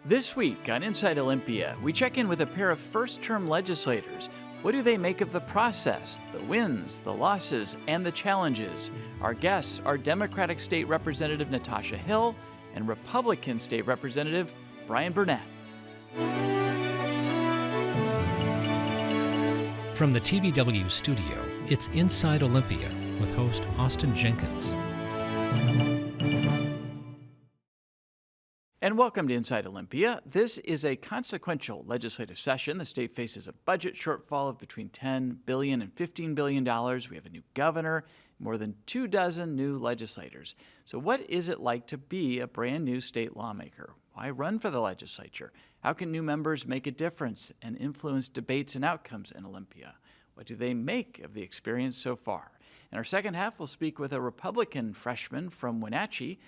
This week on Inside Olympia, we check in with a pair of first-term legislators. What do they make of the process, the wins, the losses, and the challenges? Our guests are Democratic State Representative Natasha Hill and Republican State Representative Brian Burnett. From the TVW studio, it's Inside Olympia with host Austin Jenkins. And welcome to Inside Olympia. This is a consequential legislative session. The state faces a budget shortfall of between $10 billion and $15 billion. We have a new governor, more than 24 new legislators. So what is it like to be a brand new state lawmaker? Why run for the legislature? How can new members make a difference and influence debates and outcomes in Olympia? What do they make of the experience so far? In our second half, we'll speak with a Republican freshman from Wenatchee.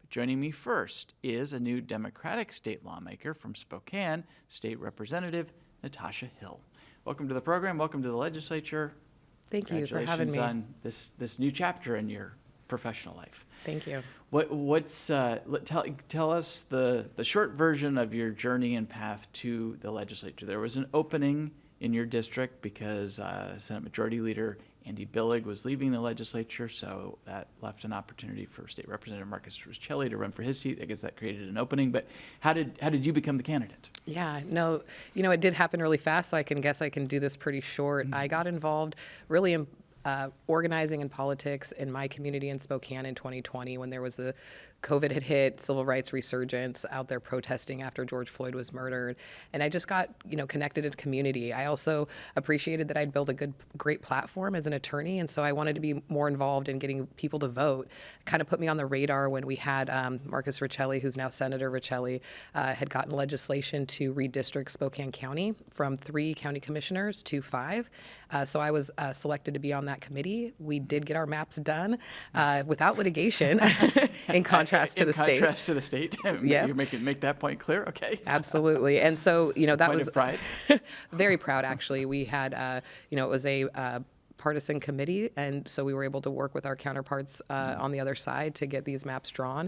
Joining me first is a new Democratic state lawmaker from Spokane, State Representative Natasha Hill. Welcome to the program. Welcome to the legislature. Thank you for having me. Congratulations on this new chapter in your professional life. Thank you. Tell us the short version of your journey and path to the legislature. There was an opening in your district because Senate Majority Leader Andy Billig was leaving the legislature, so that left an opportunity for State Representative Marcus Riccelli to run for his seat. I guess that created an opening, but how did you become the candidate? Yeah, no, it did happen really fast, so I can do this pretty short. Mm-hmm. I got involved really in organizing in politics in my community in Spokane in 2020 when there was the COVID had hit, civil rights resurgence, out there protesting after George Floyd was murdered. And I just got, connected to the community. I also appreciated that I'd built a great platform as an attorney. And so I wanted to be more involved in getting people to vote. Kind of put me on the radar when we had Marcus Riccelli, who's now Senator Riccelli, had gotten legislation to redistrict Spokane County from 3 county commissioners to 5. So I was selected to be on that committee. We did get our maps done without litigation in contrast to the state. In contrast to the state. Yeah. You make that point clear. Okay. Absolutely. And so, that was pride. Very proud, actually. We had, it was a partisan committee, and so we were able to work with our counterparts on the other side to get these maps drawn,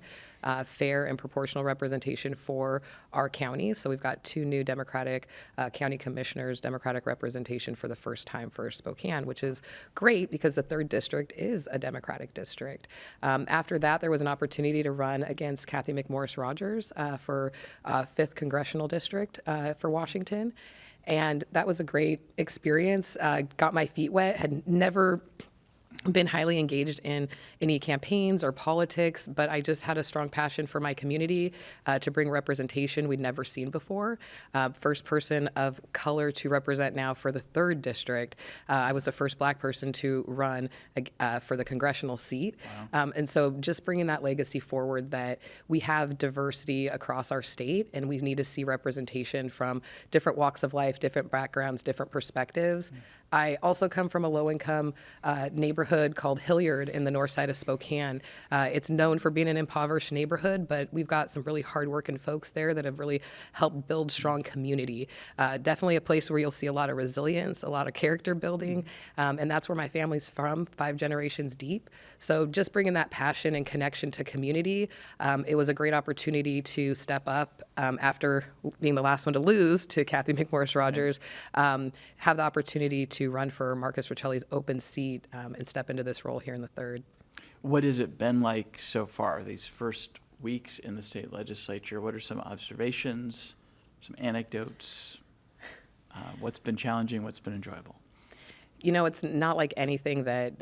fair and proportional representation for our county. So we've got 2 new Democratic county commissioners, Democratic representation for the first time for Spokane, which is great because the 3rd district is a Democratic district. After that, there was an opportunity to run against Kathy McMorris Rogers for 5th congressional district for Washington. And that was a great experience. Got my feet wet, had never been highly engaged in any campaigns or politics, but I just had a strong passion for my community to bring representation we'd never seen before. First person of color to represent now for the 3rd district. I was the first Black person to run for the congressional seat. Wow. And so just bringing that legacy forward that we have diversity across our state and we need to see representation from different walks of life, different backgrounds, different perspectives. Mm-hmm. I also come from a low-income neighborhood called Hilliard in the north side of Spokane. It's known for being an impoverished neighborhood, but we've got some really hard-working folks there that have really helped build strong community. Definitely a place where you'll see a lot of resilience, a lot of character building, and that's where my family's from, 5 generations deep. So just bringing that passion and connection to community, it was a great opportunity to step up after being the last one to lose to Kathy McMorris Rogers, have the opportunity to run for Marcus Riccelli's open seat and step into this role here in the 3rd. What has it been like so far, these first weeks in the state legislature? What are some observations, some anecdotes? What's been challenging? What's been enjoyable? It's not like anything that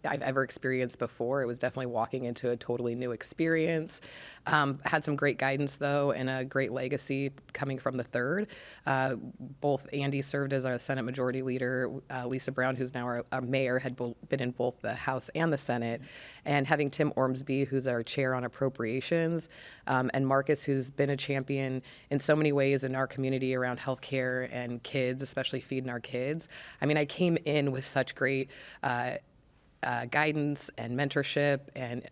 I've ever experienced before. It was definitely walking into a totally new experience. Had some great guidance, though, and a great legacy coming from the 3rd. Both Andy served as our Senate Majority Leader. Lisa Brown, who's now our mayor, had been in both the House and the Senate. And having Tim Ormsby, who's our chair on appropriations, and Marcus, who's been a champion in so many ways in our community around healthcare and kids, especially feeding our kids. I mean, I came in with such great guidance and mentorship and,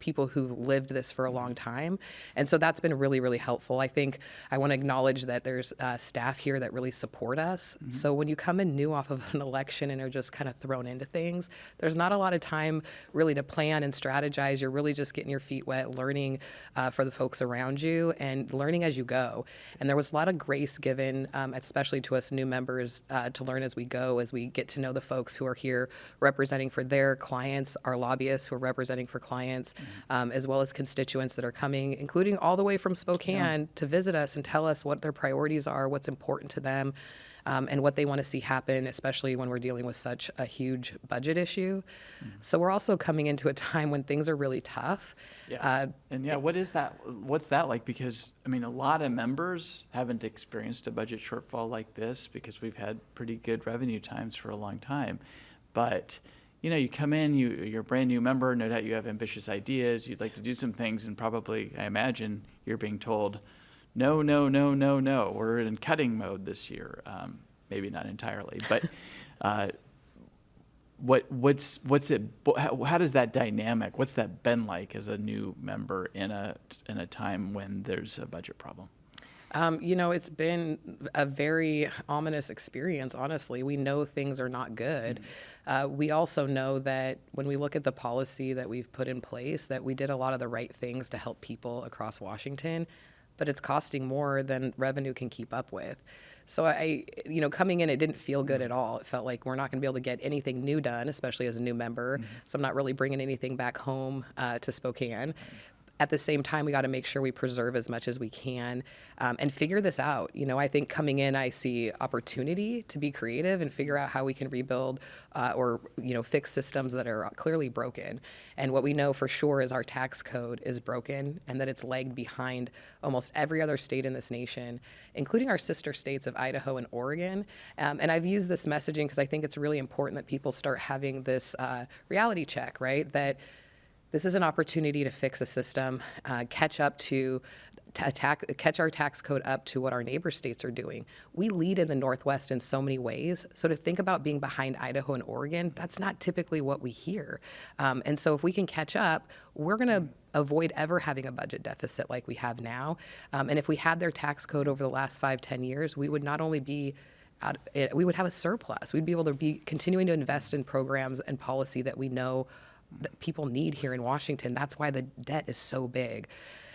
people who've lived this for a long time. And so that's been really, really helpful. I think I want to acknowledge that there's staff here that really support us. So when you come in new off of an election and are just kind of thrown into things, there's not a lot of time really to plan and strategize. You're really just getting your feet wet, learning for the folks around you and learning as you go. And there was a lot of grace given, especially to us new members, to learn as we go, as we get to know the folks who are here representing for their clients, our lobbyists who are representing for clients, as well as constituents that are coming, including all the way from Spokane to visit us and tell us what their priorities are, what's important to them, and what they want to see happen, especially when we're dealing with such a huge budget issue. So we're also coming into a time when things are really tough. What is that? What's that like? Because, I mean, a lot of members haven't experienced a budget shortfall like this because we've had pretty good revenue times for a long time. But, you know, you come in, you're a brand new member, no doubt you have ambitious ideas, you'd like to do some things, and probably, I imagine, you're being told, no, we're in cutting mode this year. Maybe not entirely, but how does that dynamic, what's that been like as a new member in a time when there's a budget problem? You know, it's been a very ominous experience, honestly. We know things are not good. We also know that when we look at the policy that we've put in place, that we did a lot of the right things to help people across Washington, but it's costing more than revenue can keep up with. So coming in, it didn't feel good at all. It felt like we're not going to be able to get anything new done, especially as a new member. So I'm not really bringing anything back home to Spokane. At the same time, we got to make sure we preserve as much as we can and figure this out. You know, I think coming in, I see opportunity to be creative and figure out how we can rebuild or fix systems that are clearly broken. And what we know for sure is our tax code is broken and that it's lagged behind almost every other state in this nation, including our sister states of Idaho and Oregon. And I've used this messaging because I think it's really important that people start having this reality check, right? That this is an opportunity to fix a system, catch our tax code up to what our neighbor states are doing. We lead in the Northwest in so many ways. So to think about being behind Idaho and Oregon, that's not typically what we hear. And so if we can catch up, we're going to avoid ever having a budget deficit like we have now. And if we had their tax code over the last 5-10 years, we would not only be we would have a surplus. We'd be able to be continuing to invest in programs and policy that we know that people need here in Washington. That's why the debt is so big.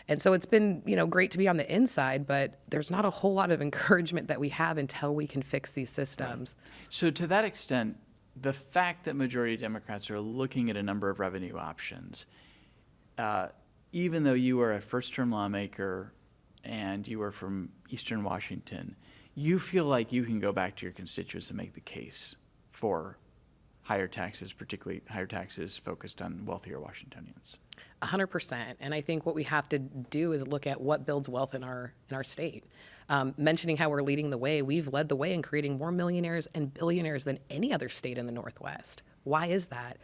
And so it's been, great to be on the inside, but there's not a whole lot of encouragement that we have until we can fix these systems. Right. So to that extent, the fact that majority Democrats are looking at a number of revenue options, even though you are a first-term lawmaker and you are from Eastern Washington, you feel like you can go back to your constituents and make the case for higher taxes, particularly higher taxes focused on wealthier Washingtonians. 100%. And I think what we have to do is look at what builds wealth in our state. Mentioning how we're leading the way, we've led the way in creating more millionaires and billionaires than any other state in the Northwest. Why is that?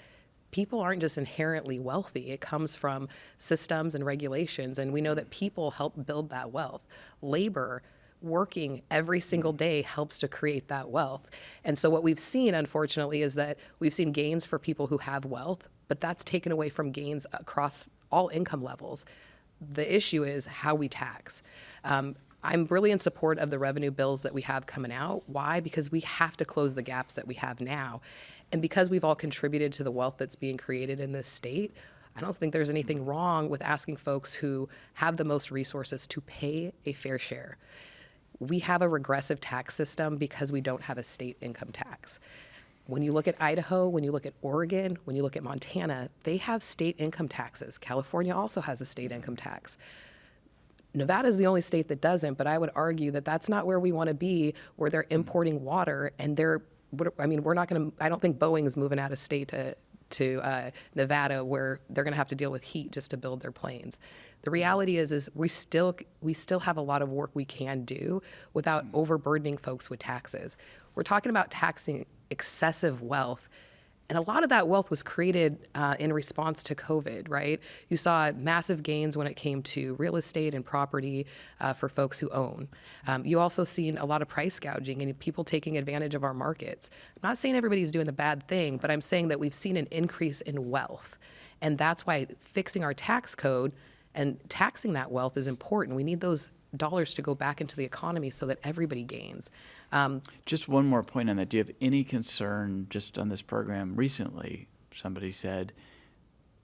People aren't just inherently wealthy. It comes from systems and regulations, and we know that people help build that wealth. Labor, working every single day, helps to create that wealth. And so what we've seen, unfortunately, is that we've seen gains for people who have wealth, but that's taken away from gains across all income levels. The issue is how we tax. I'm really in support of the revenue bills that we have coming out. Why? Because we have to close the gaps that we have now. And because we've all contributed to the wealth that's being created in this state, I don't think there's anything wrong with asking folks who have the most resources to pay a fair share. We have a regressive tax system because we don't have a state income tax. When you look at Idaho, when you look at Oregon, when you look at Montana, they have state income taxes. California also has a state income tax. Nevada is the only state that doesn't, but I would argue that that's not where we want to be, where they're importing water and we're not going to, I don't think Boeing's moving out of state to Nevada where they're going to have to deal with heat just to build their planes. The reality is we still have a lot of work we can do without overburdening folks with taxes. We're talking about taxing excessive wealth, and a lot of that wealth was created in response to COVID, right? You saw massive gains when it came to real estate and property for folks who own. You also seen a lot of price gouging and people taking advantage of our markets. I'm not saying everybody's doing the bad thing, but I'm saying that we've seen an increase in wealth. And that's why fixing our tax code and taxing that wealth is important. We need those dollars to go back into the economy so that everybody gains. Just one more point on that. Do you have any concern just on this program? Recently, somebody said,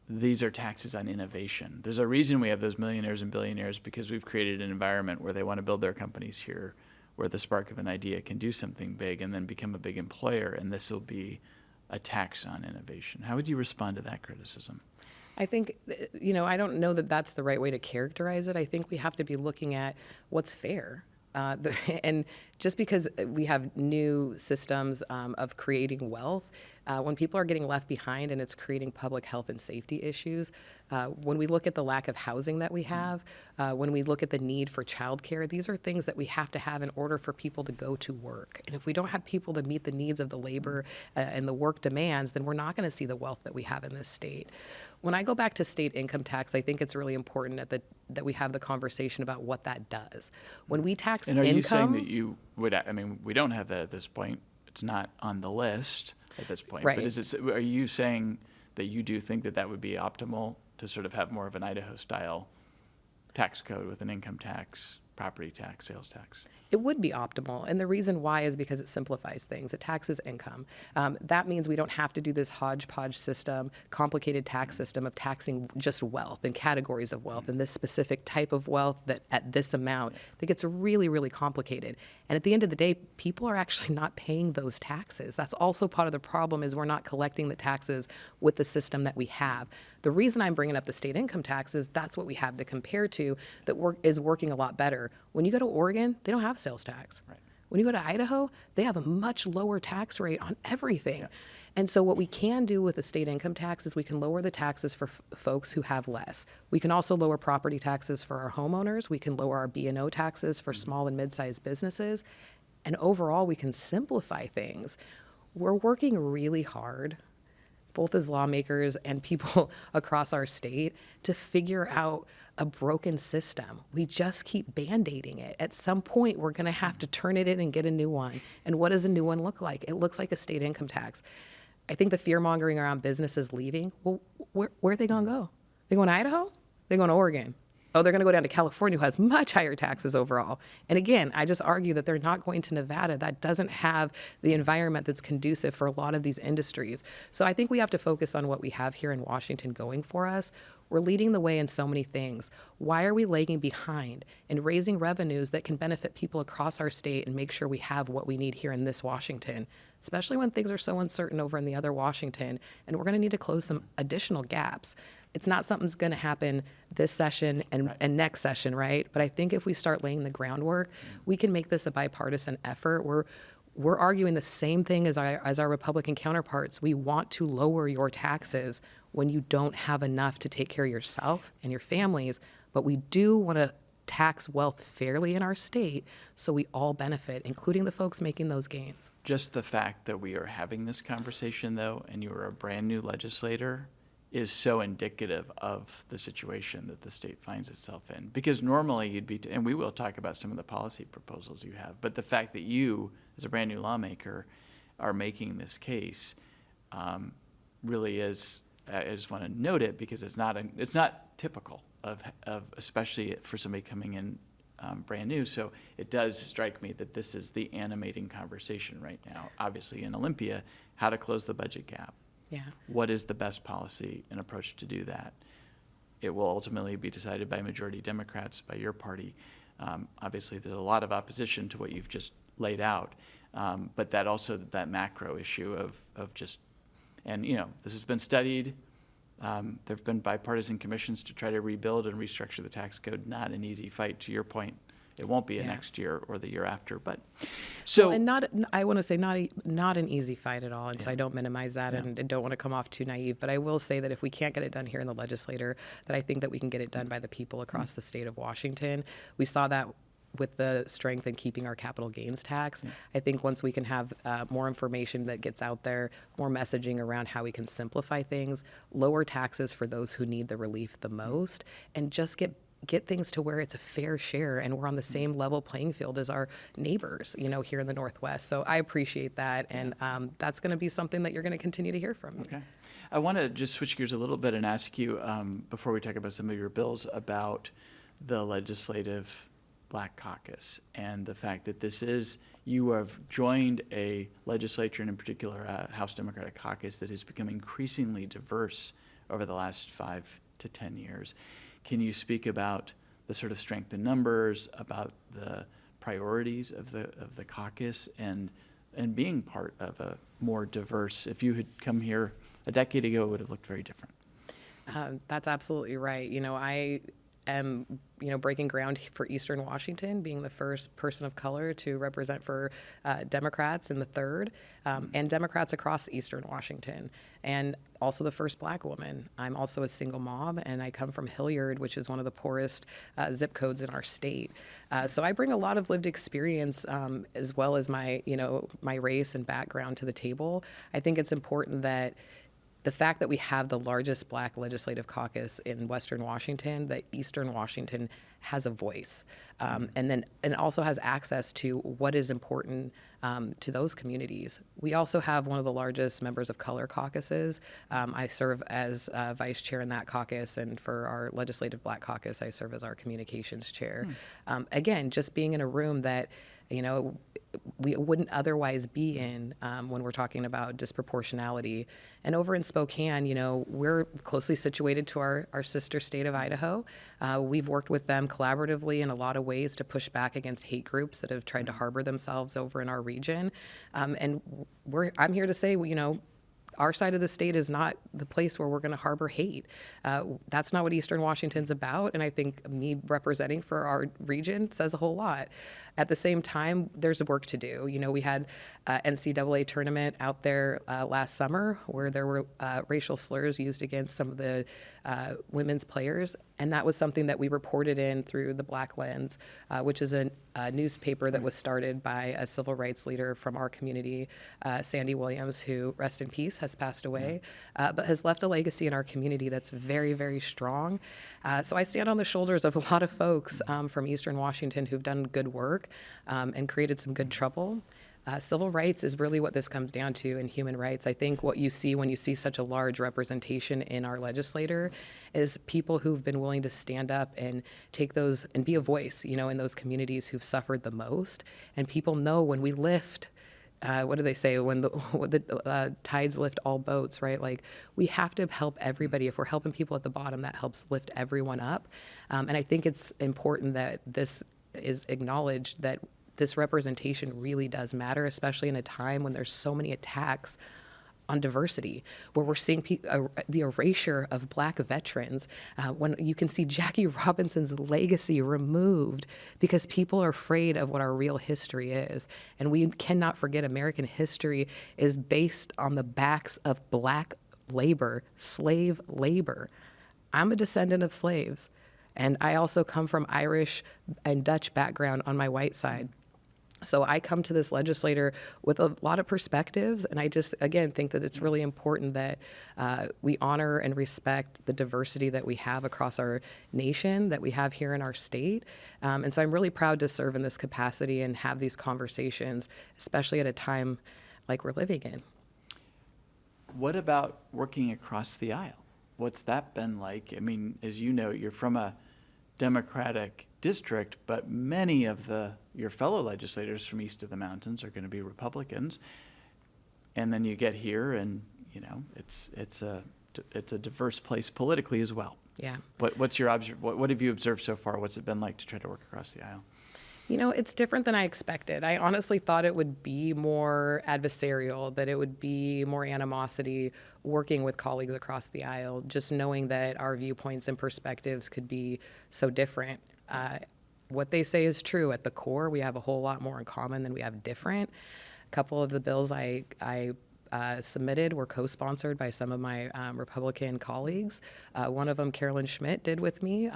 these are taxes on innovation. There's a reason we have those millionaires and billionaires, because we've created an environment where they want to build their companies here, where the spark of an idea can do something big and then become a big employer, and this will be a tax on innovation. How would you respond to that criticism? I think, I don't know that that's the right way to characterize it. I think we have to be looking at what's fair. And just because we have new systems of creating wealth, when people are getting left behind and it's creating public health and safety issues, when we look at the lack of housing that we have, when we look at the need for childcare, these are things that we have to have in order for people to go to work. And if we don't have people to meet the needs of the labor and the work demands, then we're not going to see the wealth that we have in this state. When I go back to state income tax, I think it's really important that we have the conversation about what that does. When we tax income... And are you saying that you would... we don't have that at this point. It's not on the list at this point. Right. But are you saying that you do think that would be optimal to sort of have more of an Idaho-style tax code with an income tax, property tax, sales tax? It would be optimal. And the reason why is because it simplifies things. It taxes income. That means we don't have to do this hodgepodge system, complicated tax system of taxing just wealth and categories of wealth and this specific type of wealth that at this amount. That gets really, really complicated. And at the end of the day, people are actually not paying those taxes. That's also part of the problem, is we're not collecting the taxes with the system that we have. The reason I'm bringing up the state income tax is that's what we have to compare to that is working a lot better. When you go to Oregon, they don't have sales tax. Right. When you go to Idaho, they have a much lower tax rate on everything. Yeah. And so what we can do with the state income tax is we can lower the taxes for folks who have less. We can also lower property taxes for our homeowners. We can lower our B&O taxes for small and mid-sized businesses. And overall, we can simplify things. We're working really hard, both as lawmakers and people across our state, to figure out a broken system. We just keep band-aiding it. At some point, we're going to have to turn it in and get a new one. And what does a new one look like? It looks like a state income tax. I think the fear-mongering around businesses leaving, well, where are they going to go? They going to Idaho? They going to Oregon? Oh, they're going to go down to California, who has much higher taxes overall. And again, I just argue that they're not going to Nevada. That doesn't have the environment that's conducive for a lot of these industries. So I think we have to focus on what we have here in Washington going for us. We're leading the way in so many things. Why are we lagging behind in raising revenues that can benefit people across our state and make sure we have what we need here in this Washington, especially when things are so uncertain over in the other Washington, and we're going to need to close some additional gaps. It's not something's going to happen this session and next session, right? But I think if we start laying the groundwork, we can make this a bipartisan effort. We're arguing the same thing as our Republican counterparts. We want to lower your taxes when you don't have enough to take care of yourself and your families, but we do want to tax wealth fairly in our state so we all benefit, including the folks making those gains. Just the fact that we are having this conversation, though, and you are a brand new legislator, is so indicative of the situation that the state finds itself in. Because normally you'd be, and we will talk about some of the policy proposals you have, but the fact that you, as a brand new lawmaker, are making this case really is, I just want to note it because it's not typical of especially for somebody coming in brand new. So it does strike me that this is the animating conversation right now, obviously in Olympia, how to close the budget gap. Yeah. What is the best policy and approach to do that? It will ultimately be decided by majority Democrats, by your party. Obviously, there's a lot of opposition to what you've just laid out, but that macro issue of just, and this has been studied. There have been bipartisan commissions to try to rebuild and restructure the tax code. Not an easy fight, to your point. It won't be next year or the year after, but so. Well, and I want to say not an easy fight at all, and so I don't minimize that and don't want to come off too naive. But I will say that if we can't get it done here in the legislature, that I think that we can get it done by the people across the state of Washington. We saw that with the strength in keeping our capital gains tax. I think once we can have more information that gets out there, more messaging around how we can simplify things, lower taxes for those who need the relief the most, and just get things to where it's a fair share and we're on the same level playing field as our neighbors, here in the Northwest. So I appreciate that, and that's going to be something that you're going to continue to hear from me. Okay. I want to just switch gears a little bit and ask you, before we talk about some of your bills, about the Legislative Black Caucus and the fact that you have joined a legislature, and in particular a House Democratic caucus that has become increasingly diverse over the last 5 to 10 years. Can you speak about the sort of strength in numbers, about the priorities of the caucus, and being part of a more diverse? If you had come here a decade ago, it would have looked very different. That's absolutely right. I am, breaking ground for Eastern Washington, being the first person of color to represent for Democrats in the 3rd, and Democrats across Eastern Washington, and also the first Black woman. I'm also a single mom, and I come from Hilliard, which is one of the poorest zip codes in our state. So I bring a lot of lived experience, as well as my race and background to the table. I think it's important that the fact that we have the largest Black legislative caucus in Western Washington, that Eastern Washington has a voice, and also has access to what is important to those communities. We also have one of the largest members of color caucuses. I serve as vice chair in that caucus, and for our legislative Black caucus, I serve as our communications chair. Again, just being in a room that we wouldn't otherwise be in when we're talking about disproportionality. And over in Spokane, we're closely situated to our sister state of Idaho. We've worked with them collaboratively in a lot of ways to push back against hate groups that have tried to harbor themselves over in our region. And I'm here to say, our side of the state is not the place where we're going to harbor hate. That's not what Eastern Washington's about, and I think me representing for our region says a whole lot. At the same time, there's work to do. We had an NCAA tournament out there last summer where there were racial slurs used against some of the women's players, and that was something that we reported in through the Black Lens, which is a newspaper that was started by a civil rights leader from our community, Sandy Williams, who, rest in peace, has passed away, but has left a legacy in our community that's very, very strong. So I stand on the shoulders of a lot of folks from Eastern Washington who've done good work and created some good trouble. Civil rights is really what this comes down to, in human rights. I think what you see when you see such a large representation in our legislator is people who've been willing to stand up and take those and be a voice, in those communities who've suffered the most. And people know when we lift, what do they say? When the tides lift all boats, right? Like, we have to help everybody. If we're helping people at the bottom, that helps lift everyone up. And I think it's important that this is acknowledged, that this representation really does matter, especially in a time when there's so many attacks on diversity, where we're seeing the erasure of Black veterans, when you can see Jackie Robinson's legacy removed because people are afraid of what our real history is. And we cannot forget American history is based on the backs of Black labor, slave labor. I'm a descendant of slaves, and I also come from Irish and Dutch background on my white side. So I come to this legislator with a lot of perspectives, and I just, again, think that it's really important that we honor and respect the diversity that we have across our nation, that we have here in our state. And so I'm really proud to serve in this capacity and have these conversations, especially at a time like we're living in. What about working across the aisle? What's that been like? I mean, as you know, you're from a Democratic district, but many of your fellow legislators from east of the mountains are going to be Republicans. And then you get here, and it's a diverse place politically as well. Yeah. What have you observed so far? What's it been like to try to work across the aisle? It's different than I expected. I honestly thought it would be more adversarial, that it would be more animosity working with colleagues across the aisle, just knowing that our viewpoints and perspectives could be so different. What they say is true. At the core, we have a whole lot more in common than we have different. A couple of the bills I submitted were co-sponsored by some of my Republican colleagues. One of them, Carolyn Schmidt, did with me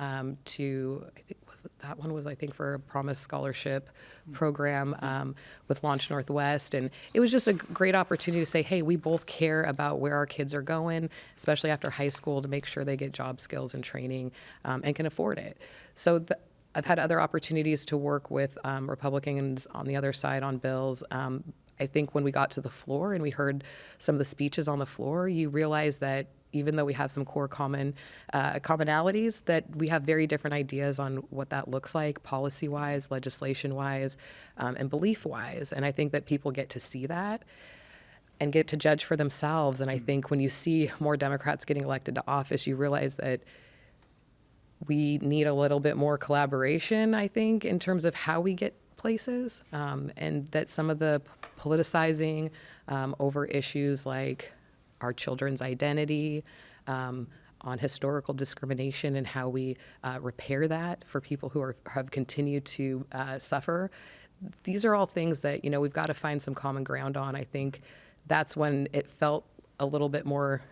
that one was, I think, for a Promise Scholarship program with Launch Northwest. And it was just a great opportunity to say, hey, we both care about where our kids are going, especially after high school, to make sure they get job skills and training and can afford it. So I've had other opportunities to work with Republicans on the other side on bills. I think when we got to the floor and we heard some of the speeches on the floor, you realize that even though we have some core commonalities, that we have very different ideas on what that looks like policy-wise, legislation-wise, and belief-wise. And I think that people get to see that and get to judge for themselves. And I think when you see more Democrats getting elected to office, you realize that we need a little bit more collaboration, I think, in terms of how we get places, and that some of the politicizing over issues like our children's identity, on historical discrimination and how we repair that for people who have continued to suffer. These are all things that, we've got to find some common ground on. I think that's when it felt a little bit more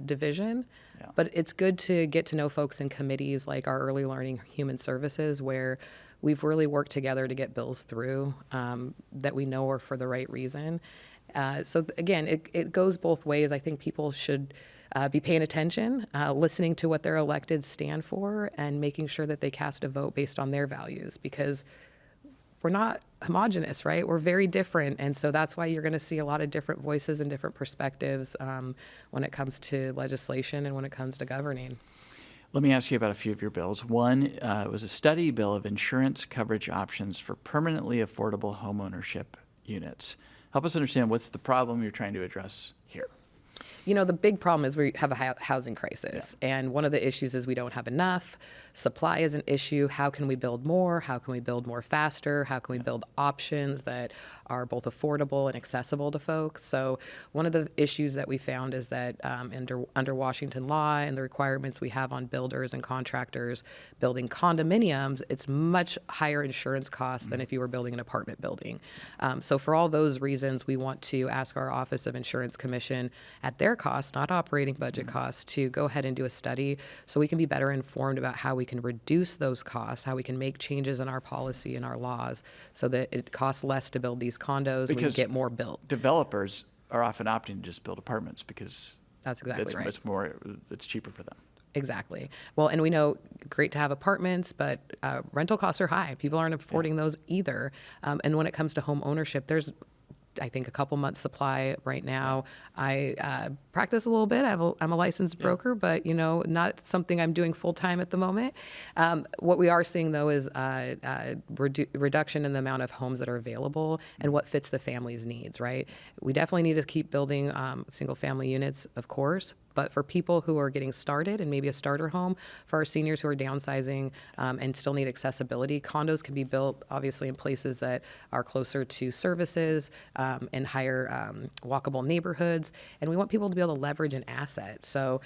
division. Yeah. But it's good to get to know folks in committees like our Early Learning Human Services, where we've really worked together to get bills through that we know are for the right reason. So again, it goes both ways. I think people should be paying attention, listening to what their electeds stand for, and making sure that they cast a vote based on their values, because we're not homogenous, right? We're very different. And so that's why you're going to see a lot of different voices and different perspectives when it comes to legislation and when it comes to governing. Let me ask you about a few of your bills. One was a study bill of insurance coverage options for permanently affordable home ownership units. Help us understand what's the problem you're trying to address here. The big problem is we have a housing crisis. Yeah. And one of the issues is we don't have enough. Supply is an issue. How can we build more? How can we build more faster? How can we build options that are both affordable and accessible to folks? So one of the issues that we found is that under Washington law and the requirements we have on builders and contractors building condominiums, it's much higher insurance costs than if you were building an apartment building. So for all those reasons, we want to ask our Office of Insurance Commission at their cost, not operating budget costs, to go ahead and do a study so we can be better informed about how we can reduce those costs, how we can make changes in our policy and our laws so that it costs less to build these condos and we can get more built. Developers are often opting to just build apartments because that's exactly right. It's cheaper for them. Exactly. Well, and we know great to have apartments, but rental costs are high. People aren't affording those either. And when it comes to home ownership, there's I think a couple months supply right now. I practice a little bit. I'm a licensed broker, but not something I'm doing full time at the moment. What we are seeing though is reduction in the amount of homes that are available and what fits the family's needs. Right. We definitely need to keep building single family units, of course. But for people who are getting started and maybe a starter home, for our seniors who are downsizing and still need accessibility, condos can be built obviously in places that are closer to services and higher walkable neighborhoods. And we want people to be able to leverage an asset. So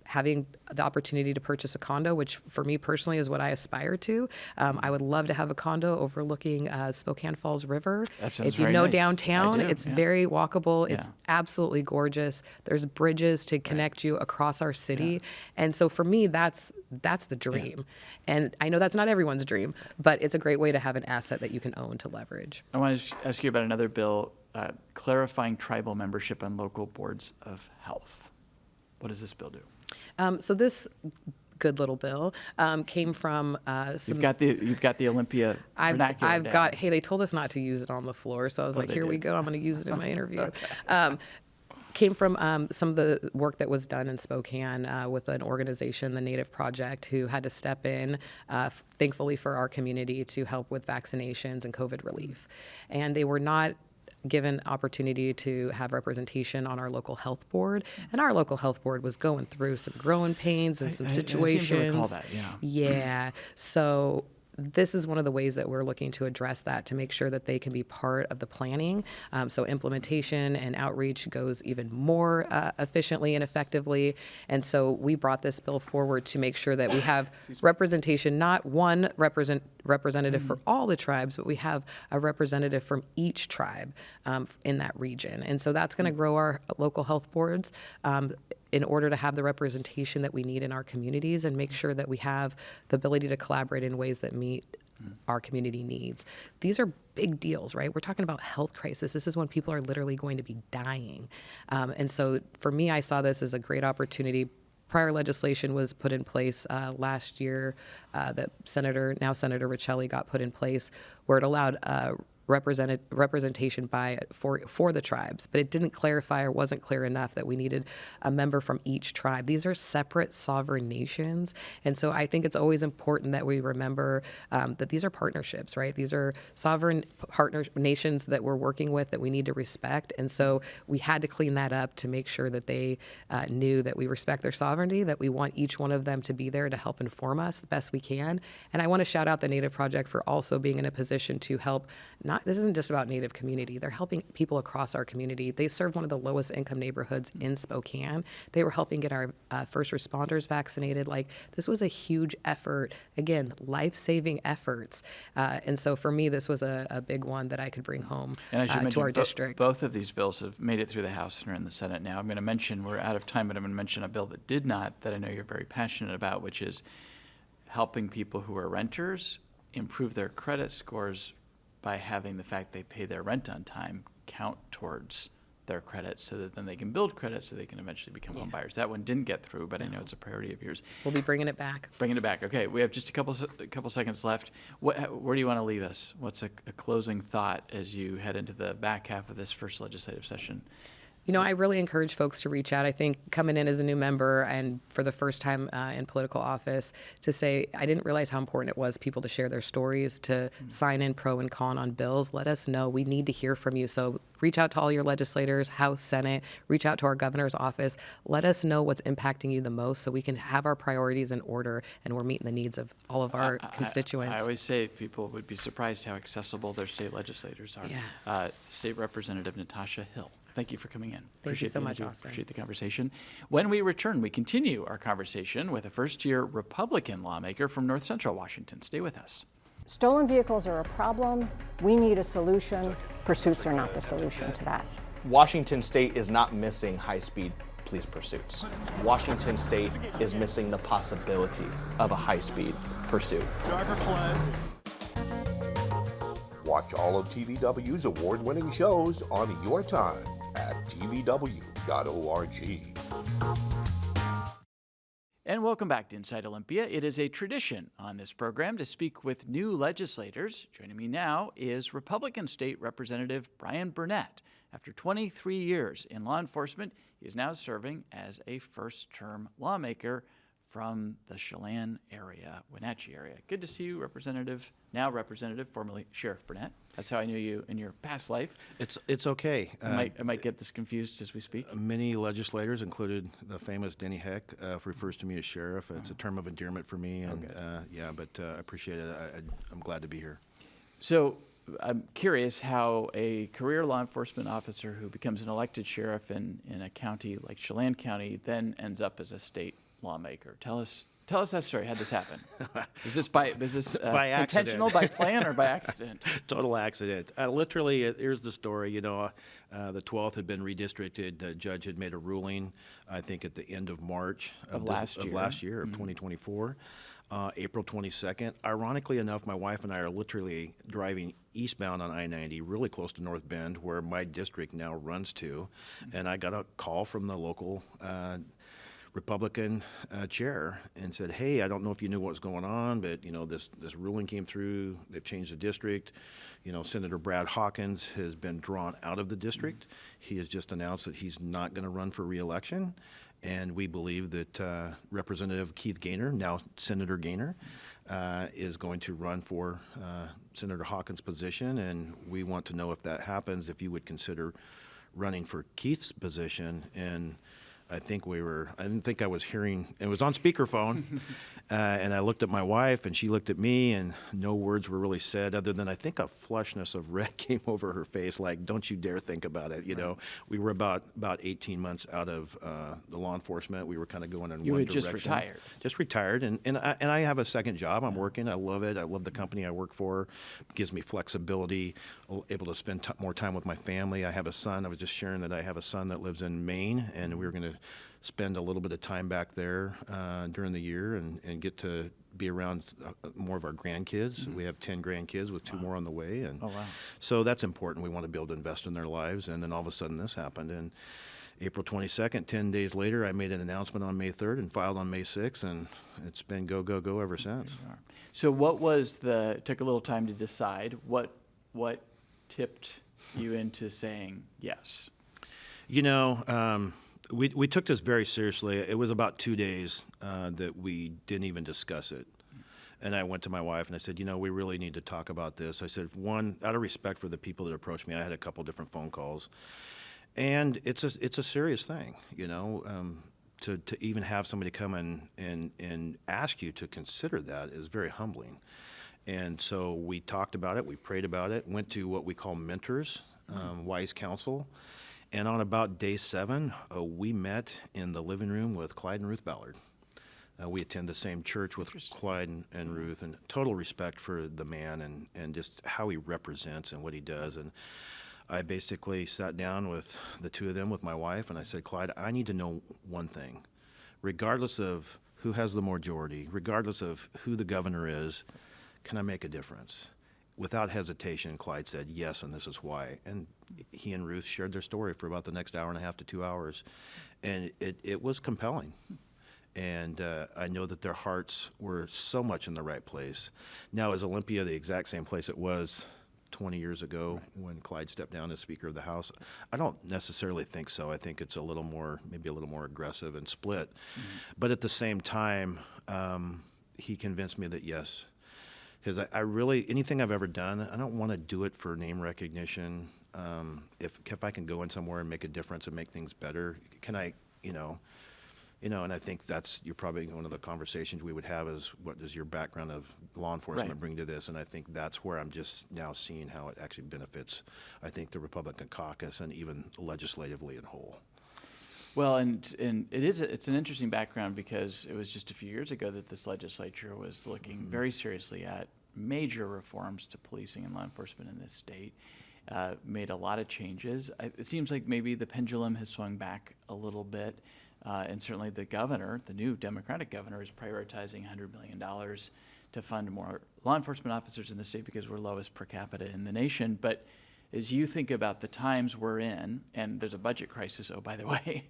having the opportunity to purchase a condo, which for me personally is what I aspire to. I would love to have a condo overlooking Spokane Falls River. That sounds if you very know nice. Downtown, it's yeah. very walkable. Yeah. It's absolutely gorgeous. There's bridges to connect you across our city. Yeah. And so for me, that's the dream. Yeah. And I know that's not everyone's dream, but it's a great way to have an asset that you can own to leverage. I want to ask you about another bill, clarifying tribal membership on local boards of health. What does this bill do? So this good little bill came from some. You've got the Olympia vernacular down. Hey, they told us not to use it on the floor, so I was like, here we go. I'm going to use it in my interview. Came from some of the work that was done in Spokane with an organization, the Native Project, who had to step in, thankfully for our community, to help with vaccinations and COVID relief. And they were not given opportunity to have representation on our local health board, and our local health board was going through some growing pains and some situations. I seem to recall that, Yeah. So this is one of the ways that we're looking to address that, to make sure that they can be part of the planning. So implementation and outreach goes even more efficiently and effectively. And so we brought this bill forward to make sure that we have representation, not one representative for all the tribes, but we have a representative from each tribe in that region. And so that's going to grow our local health boards in order to have the representation that we need in our communities and make sure that we have the ability to collaborate in ways that meet our community needs. These are big deals, right? We're talking about health crisis. This is when people are literally going to be dying. And so for me, I saw this as a great opportunity. Prior legislation was put in place last year that Senator Riccelli got put in place, where it allowed representation for the tribes, but it didn't clarify or wasn't clear enough that we needed a member from each tribe. These are separate sovereign nations, and so I think it's always important that we remember that these are partnerships, right? These are sovereign partner nations that we're working with that we need to respect, and so we had to clean that up to make sure that they knew that we respect their sovereignty, that we want each one of them to be there to help inform us the best we can. And I want to shout out the Native Project for also being in a position to help. This isn't just about Native community. They're helping people across our community. They serve one of the lowest income neighborhoods in Spokane. They were helping get our first responders vaccinated. Like, this was a huge effort. Again, life-saving efforts. And so for me, this was a big one that I could bring home And I should mention, to our district. Both of these bills have made it through the House and are in the Senate now. I'm going to mention, we're out of time, but I'm going to mention a bill that did not, that I know you're very passionate about, which is helping people who are renters improve their credit scores by having the fact they pay their rent on time count towards their credit, so that then they can build credit so they can eventually become home buyers. That one didn't get through, but I know it's a priority of yours. We'll be bringing it back. Bringing it back. Okay, we have just a couple seconds left. Where do you want to leave us? What's a closing thought as you head into the back half of this first legislative session? You know, I really encourage folks to reach out. I think coming in as a new member and for the first time in political office, to say, I didn't realize how important it was people to share their stories, to sign in pro and con on bills. Let us know. We need to hear from you. So reach out to all your legislators, House, Senate, reach out to our governor's office. Let us know what's impacting you the most so we can have our priorities in order and we're meeting the needs of all of our constituents. I always say people would be surprised how accessible their state legislators are. Yeah. State Representative Natasha Hill, thank you for coming in. Thank you so much, Austin. Appreciate the conversation. When we return, we continue our conversation with a first-year Republican lawmaker from North Central Washington. Stay with us. Stolen vehicles are a problem. We need a solution. Pursuits are not the solution to that. Washington State is not missing high-speed police pursuits. Washington State is missing the possibility of a high-speed pursuit. Driver fled. Watch all of TVW's award-winning shows on your time at tvw.org. And welcome back to Inside Olympia. It is a tradition on this program to speak with new legislators. Joining me now is Republican State Representative Brian Burnett. After 23 years in law enforcement, he is now serving as a first-term lawmaker from the Chelan area, Wenatchee area. Good to see you, Representative, formerly Sheriff Burnett. That's how I knew you in your past life. It's okay. I might get this confused as we speak. Many legislators, included the famous Denny Heck, refers to me as sheriff. It's a term of endearment for me, and I appreciate it. I'm glad to be here. So I'm curious how a career law enforcement officer who becomes an elected sheriff in a county like Chelan County then ends up as a state lawmaker. Tell us that story. How'd this happen? Is this by intentional, by plan, or by accident? Total accident. Literally, here's the story. You know, the 12th had been redistricted. The judge had made a ruling, I think, at the end of March of last year, of 2024. April 22nd. Ironically enough, my wife and I are literally driving eastbound on I-90, really close to North Bend, where my district now runs to, and I got a call from the local Republican chair and said, hey, I don't know if you knew what was going on, but, you know, this ruling came through. They've changed the district. You know, Senator Brad Hawkins has been drawn out of the district. He has just announced that he's not going to run for re-election. And we believe that Representative Keith Gaynor, now Senator Gaynor, is going to run for Senator Hawkins' position. And we want to know, if that happens, if you would consider running for Keith's position. And I didn't think I was hearing, it was on speakerphone, and I looked at my wife, and she looked at me, and no words were really said, other than I think a flushness of red came over her face, like, don't you dare think about it. You know, we were about 18 months out of the law enforcement. We were kind of going in one direction. You had just retired. Just retired, and I have a second job. I'm working. I love it. I love the company I work for. It gives me flexibility, able to spend more time with my family. I have a son. I was just sharing that I have a son that lives in Maine, and we were going to spend a little bit of time back there during the year and get to be around more of our grandkids. Mm-hmm. We have 10 grandkids with 2 more on the way. And so that's important. We want to be able to invest in their lives. And then all of a sudden this happened. And April 22nd, 10 days later, I made an announcement on May 3rd and filed on May 6th. And it's been go, go, go ever since. So what was took a little time to decide what tipped you into saying yes? You know, we took this very seriously. It was about 2 days that we didn't even discuss it. And I went to my wife and I said, you know, we really need to talk about this. I said, one, out of respect for the people that approached me, I had a couple different phone calls. And it's a serious thing, you know, to even have somebody come and ask you to consider that is very humbling. And so we talked about it, we prayed about it, went to what we call mentors, wise counsel. And on about day 7, we met in the living room with Clyde and Ruth Ballard. We attend the same church with Clyde and Ruth, and total respect for the man and just how he represents and what he does. And I basically sat down with the two of them with my wife, and I said, Clyde, I need to know one thing. Regardless of who has the majority, regardless of who the governor is, can I make a difference? Without hesitation, Clyde said yes, and this is why. And he and Ruth shared their story for about the next hour and a half to 2 hours. And it was compelling. And I know that their hearts were so much in the right place. Now, is Olympia the exact same place it was 20 years ago when Clyde stepped down as Speaker of the House? I don't necessarily think so. I think it's maybe a little more aggressive and split. But at the same time, he convinced me that yes. Because I really, anything I've ever done, I don't want to do it for name recognition. If I can go in somewhere and make a difference and make things better, can I, and I think you're probably one of the conversations we would have is, what does your background of law enforcement bring to this? And I think that's where I'm just now seeing how it actually benefits, I think, the Republican caucus and even legislatively in whole. Well, and it's an interesting background because it was just a few years ago that this legislature was looking very seriously at major reforms to policing and law enforcement in this state, made a lot of changes. It seems like maybe the pendulum has swung back a little bit, and certainly the governor, the new Democratic governor, is prioritizing $100 million to fund more law enforcement officers in the state because we're lowest per capita in the nation. But as you think about the times we're in, and there's a budget crisis, oh, by the way,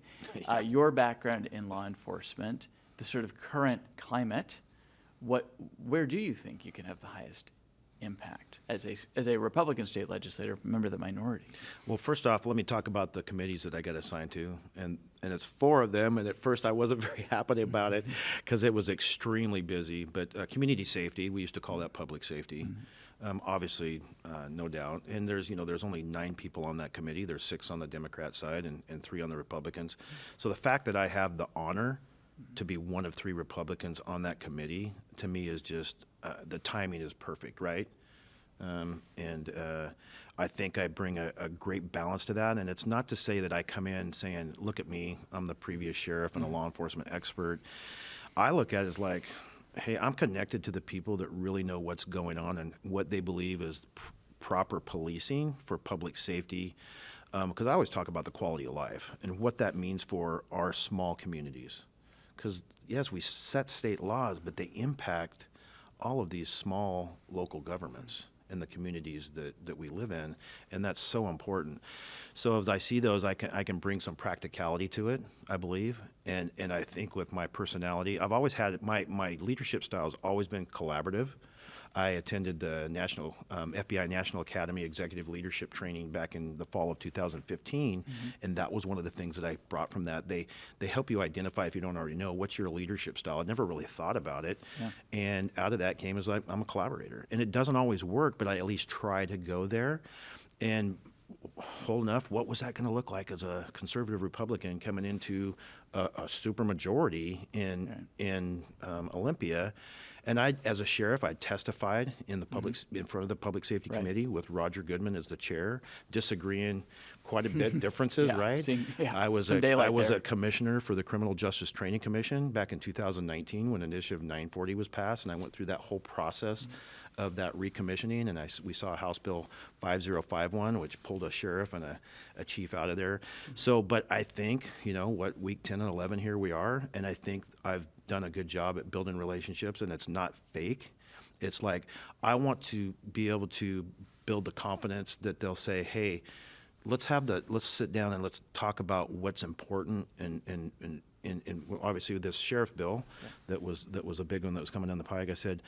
your background in law enforcement, the sort of current climate, where do you think you can have the highest impact as a Republican state legislator, member of the minority? Well, first off, let me talk about the committees that I got assigned to, and it's 4 of them. And at first, I wasn't very happy about it because it was extremely busy. But community safety, we used to call that public safety. Obviously, no doubt. And there's only 9 people on that committee. There's 6 on the Democrat side and 3 on the Republicans. So the fact that I have the honor to be one of 3 Republicans on that committee, to me, is just the timing is perfect, right? And I think I bring a great balance to that. And it's not to say that I come in saying, look at me, I'm the previous sheriff and a law enforcement expert. I look at it as like, hey, I'm connected to the people that really know what's going on and what they believe is proper policing for public safety. Because I always talk about the quality of life and what that means for our small communities. Because, yes, we set state laws, but they impact all of these small local governments and the communities that we live in, and that's so important. So as I see those, I can bring some practicality to it, I believe, and I think with my personality, I've always had my leadership style has always been collaborative. I attended the FBI National Academy Executive Leadership Training back in the fall of 2015, and that was one of the things that I brought from that. They help you identify, if you don't already know, what's your leadership style. I never really thought about it, and out of that came as I'm a collaborator. And it doesn't always work, but I at least try to go there. And whole enough, what was that going to look like as a conservative Republican coming into a supermajority in Olympia? And I, as a sheriff, I testified in the in front of the Public Safety Committee with Roger Goodman as the chair, disagreeing quite a bit differences, right? I was a commissioner for the Criminal Justice Training Commission back in 2019 when Initiative 940 was passed, and I went through that whole process of that recommissioning, and we saw House Bill 5051, which pulled a sheriff and a chief out of there. So, but I think, week 10 and 11 here we are, and I think I've done a good job at building relationships, and it's not fake. It's like, I want to be able to build the confidence that they'll say, hey, let's sit down and let's talk about what's important, and obviously with this sheriff bill that was a big one that was coming down the pike, I said,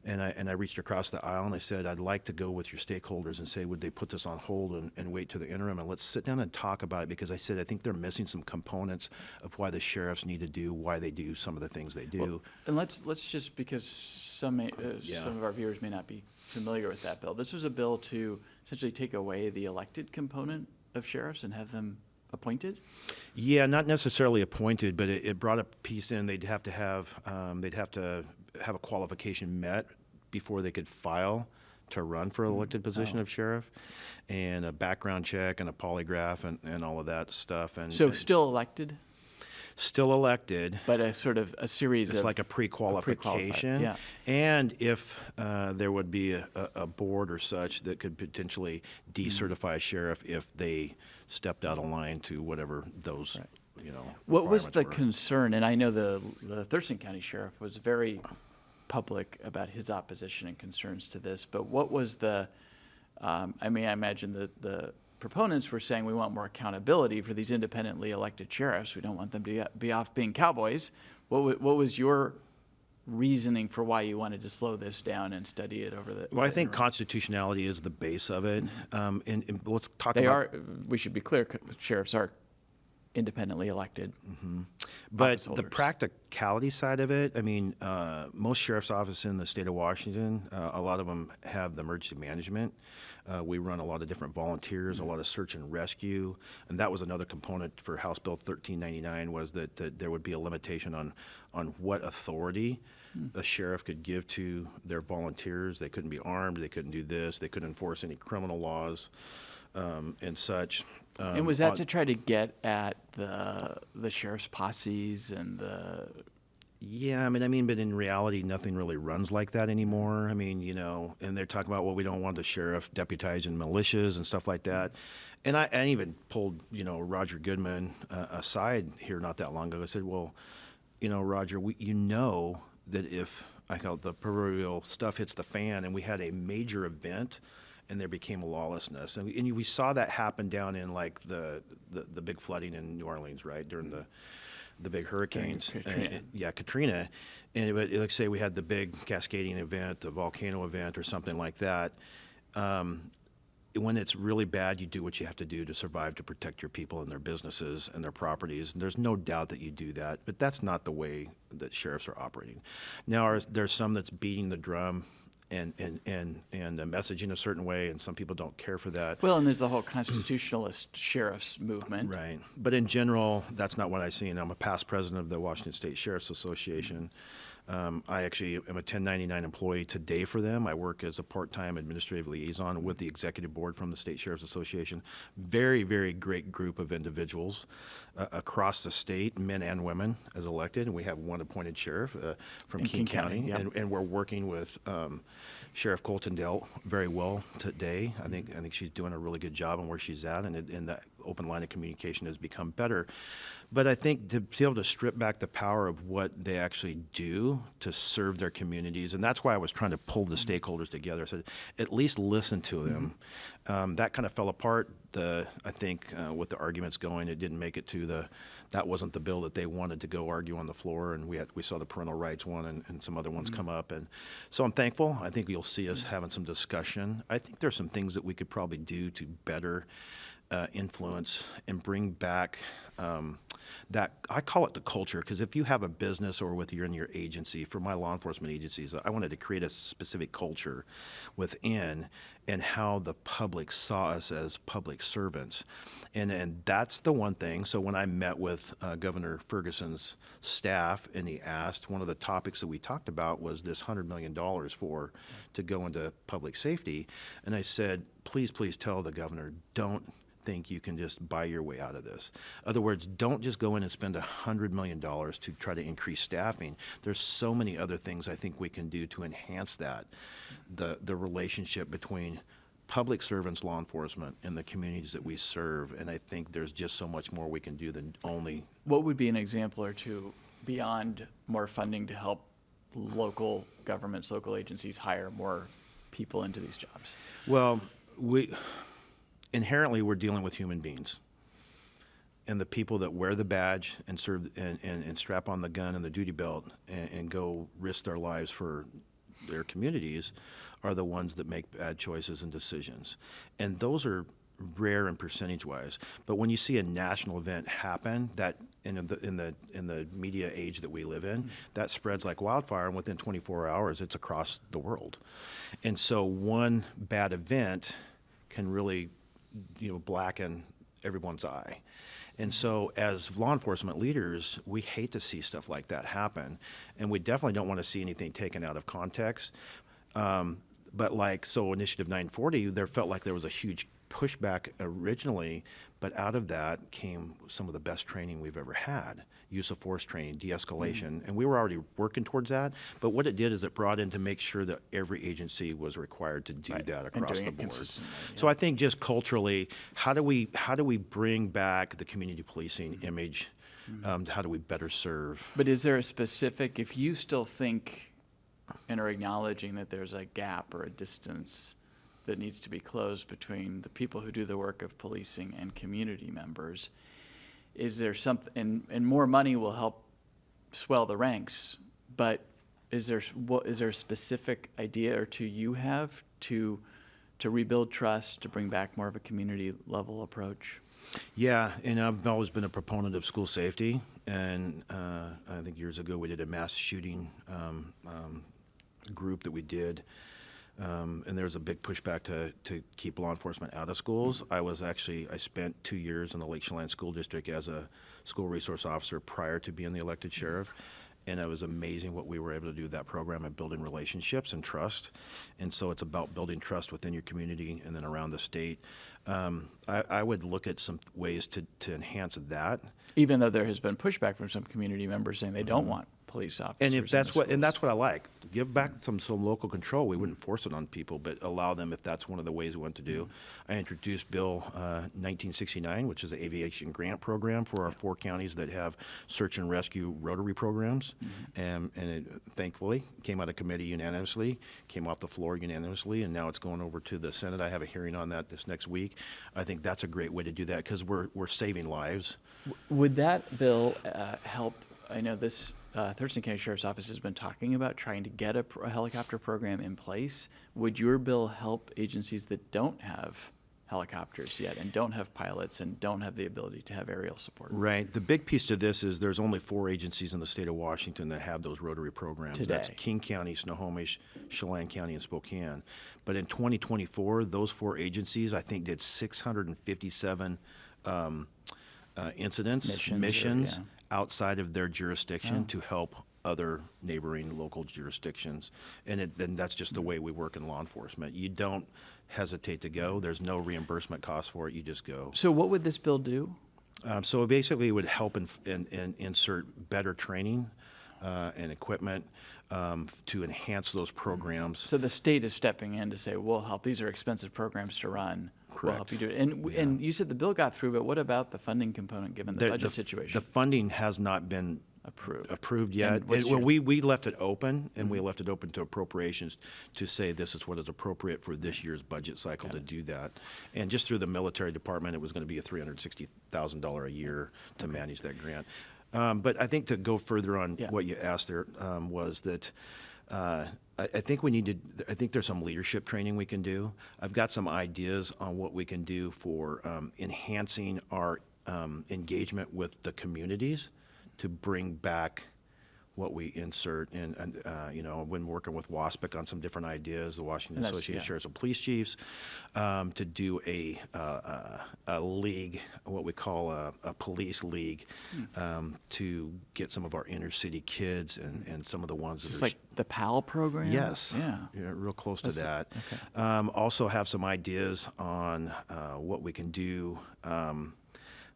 And I reached across the aisle and I said, I'd like to go with your stakeholders and say, would they put this on hold and wait to the interim, and let's sit down and talk about it, because I said I think they're missing some components of why the sheriffs need to do why they do some of the things they do. Well, and let's just, because some of our viewers may not be familiar with that bill. This was a bill to essentially take away the elected component of sheriffs and have them appointed? Yeah, not necessarily appointed, but it brought a piece in. They'd have to have a qualification met before they could file to run for an elected position of sheriff, and a background check and a polygraph and all of that stuff. And so still elected? Still elected, but a sort of a series it's of like a pre-qualification. Yeah. And if there would be a board or such that could potentially decertify a sheriff if they stepped out of line to whatever those, What was the were. concern? And I know the Thurston County Sheriff was very public about his opposition and concerns to this, but what was the, I imagine that the proponents were saying we want more accountability for these independently elected sheriffs. We don't want them to be off being cowboys. What was your reasoning for why you wanted to slow this down and study it over the? Well, I think constitutionality is the base of it. And let's talk they about. We should be clear. Sheriffs are independently elected. Mm-hmm. But the practicality side of it, most sheriff's offices in the state of Washington, a lot of them have the emergency management. We run a lot of different volunteers, a lot of search and rescue, and that was another component for House Bill 1399, was that there would be a limitation on what authority a sheriff could give to their volunteers. They couldn't be armed, they couldn't do this, they couldn't enforce any criminal laws and such. And was that to try to get at the sheriff's posses and the? Yeah, but in reality, nothing really runs like that anymore. And they're talking about, well, we don't want the sheriff deputizing militias and stuff like that. And I even pulled, Roger Goodman aside here not that long ago. I said, well, Roger, that if the proverbial stuff hits the fan and we had a major event and there became a lawlessness, and we saw that happen down in like the big flooding in New Orleans, right, during the big hurricanes. Katrina. And like say we had the big cascading event, the volcano event or something like that. When it's really bad, you do what you have to do to survive, to protect your people and their businesses and their properties. And there's no doubt that you do that, but that's not the way that sheriffs are operating. Now, there's some that's beating the drum and messaging a certain way, and some people don't care for that. Well, and there's the whole constitutionalist sheriffs movement. Right. But in general, that's not what I see. And I'm a past president of the Washington State Sheriff's Association. I actually am a 1099 employee today for them. I work as a part-time administrative liaison with the executive board from the State Sheriff's Association. Very, very great group of individuals across the state, men and women, as elected. And we have one appointed sheriff from King County. Yep. And we're working with Sheriff Colton Dale very well today. I think she's doing a really good job on where she's at, and that open line of communication has become better. But I think to be able to strip back the power of what they actually do to serve their communities, and that's why I was trying to pull the stakeholders together. I said, at least listen to them. That kind of fell apart. I think with the arguments going, it didn't make it to that wasn't the bill that they wanted to go argue on the floor, and we saw the parental rights one and some other ones come up, and so I'm thankful. I think you'll see us having some discussion. I think there's some things that we could probably do to better influence and bring back that, I call it the culture, because if you have a business or whether you're in your agency, for my law enforcement agencies, I wanted to create a specific culture within and how the public saw us as public servants. And that's the one thing. So when I met with Governor Ferguson's staff and he asked, one of the topics that we talked about was this $100 million to go into public safety. And I said, please tell the governor, don't think you can just buy your way out of this. In other words, don't just go in and spend $100 million to try to increase staffing. There's so many other things I think we can do to enhance that, the relationship between public servants, law enforcement, and the communities that we serve. And I think there's just so much more we can do than only. What would be an example or two beyond more funding to help local governments, local agencies hire more people into these jobs? Well, inherently, we're dealing with human beings, and the people that wear the badge and serve and strap on the gun and the duty belt and go risk their lives for their communities are the ones that make bad choices and decisions. And those are rare and percentage-wise. But when you see a national event happen, that in the media age that we live in, that spreads like wildfire, and within 24 hours, it's across the world. And so one bad event can really, blacken everyone's eye. And so as law enforcement leaders, we hate to see stuff like that happen, and we definitely don't want to see anything taken out of context. But Initiative 940, there felt like there was a huge pushback originally, but out of that came some of the best training we've ever had, use of force training, de-escalation, and we were already working towards that. But what it did is it brought in to make sure that every agency was required to do that across the board. So I think just culturally, how do we bring back the community policing image? How do we better serve? But is there a specific, if you still think and are acknowledging that there's a gap or a distance that needs to be closed between the people who do the work of policing and community members, is there something, and more money will help swell the ranks, but is there a specific idea or two you have to rebuild trust, to bring back more of a community level approach? Yeah, and I've always been a proponent of school safety, and I think years ago we did a mass shooting group that we did, and there was a big pushback to keep law enforcement out of schools. I spent 2 years in the Lake Chelan School District as a school resource officer prior to being the elected sheriff, and it was amazing what we were able to do with that program and building relationships and trust. And so it's about building trust within your community and then around the state. I would look at some ways to enhance that. Even though there has been pushback from some community members saying they don't want police officers. And if that's what I like, give back some local control. We wouldn't force it on people, but allow them if that's one of the ways we want to do. I introduced Bill 1969, which is an aviation grant program for our 4 counties that have search and rescue rotary programs, and it thankfully came out of committee unanimously, came off the floor unanimously, and now it's going over to the Senate. I have a hearing on that this next week. I think that's a great way to do that because we're saving lives. Would that bill help? I know this Thurston County Sheriff's Office has been talking about trying to get a helicopter program in place. Would your bill help agencies that don't have helicopters yet and don't have pilots and don't have the ability to have aerial support? Right. The big piece to this is there's only 4 agencies in the state of Washington that have those rotary programs. Today. That's King County, Snohomish, Chelan County, and Spokane. But in 2024, those 4 agencies, I think, did 657 missions outside of their jurisdiction to help other neighboring local jurisdictions. And that's just the way we work in law enforcement. You don't hesitate to go. There's no reimbursement cost for it. You just go. So what would this bill do? So basically it would help insert better training and equipment to enhance those programs. So the state is stepping in to say, we'll help. These are expensive programs to run. Correct. We'll help you do it. And you said the bill got through, but what about the funding component given the budget situation? The funding has not been approved yet. We left it open, and we left it open to appropriations to say this is what is appropriate for this year's budget cycle to do that. And just through the military department, it was going to be a $360,000 a year to manage that grant. But I think to go further on what you asked there was that I think I think there's some leadership training we can do. I've got some ideas on what we can do for enhancing our engagement with the communities to bring back what we insert in, and when working with WASPIC on some different ideas, the Washington Association of Sheriffs and Police Chiefs, to do a league, what we call a police league, to get some of our inner city kids and some of the ones that are like the PAL program. Yes, real close to that. Okay. Also have some ideas on what we can do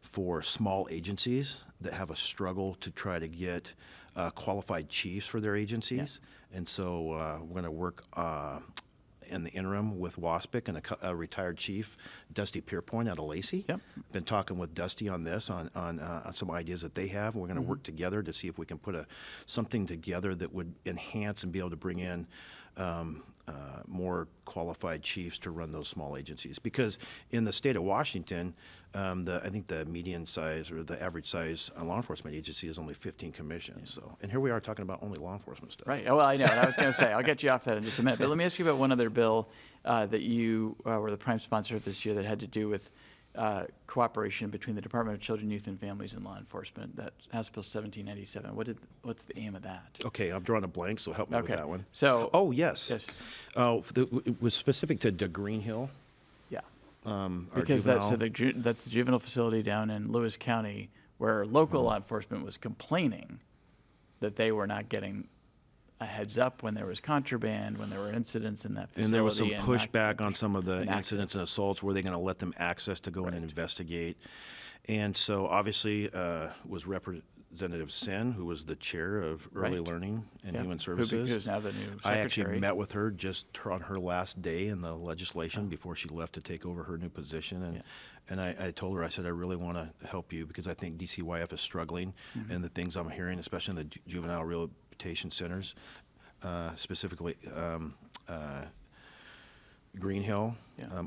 for small agencies that have a struggle to try to get qualified chiefs for their agencies. And so we're going to work in the interim with WASPIC and a retired chief, Dusty Pierpoint out of Lacey. Been talking with Dusty on this, on some ideas that they have. We're going to work together to see if we can put something together that would enhance and be able to bring in more qualified chiefs to run those small agencies. Because in the state of Washington, I think the median size or the average size law enforcement agency is only 15 commissions. So, and here we are talking about only law enforcement stuff. Right. Oh, well, I know. And I was going to say, I'll get you off that in just a minute. But let me ask you about one other bill that you were the prime sponsor of this year that had to do with cooperation between the Department of Children, Youth, and Families and law enforcement. That House Bill 1797. What's the aim of that? Okay, I'm drawing a blank, so help me with that one. So, oh yes, yes. It was specific to Green Hill. Yeah. Because that's the juvenile facility down in Lewis County where local law enforcement was complaining that they were not getting a heads up when there was contraband, when there were incidents in that facility. And there was some pushback on some of the incidents and assaults. Were they going to let them access to go in and investigate? And so obviously was Representative Sen, who was the chair of Early Learning and Human Services. Who's now the new secretary. I actually met with her just on her last day in the legislation before she left to take over her new position. And I told her, I said, I really want to help you because I think DCYF is struggling. And the things I'm hearing, especially in the juvenile rehabilitation centers, specifically Green Hill,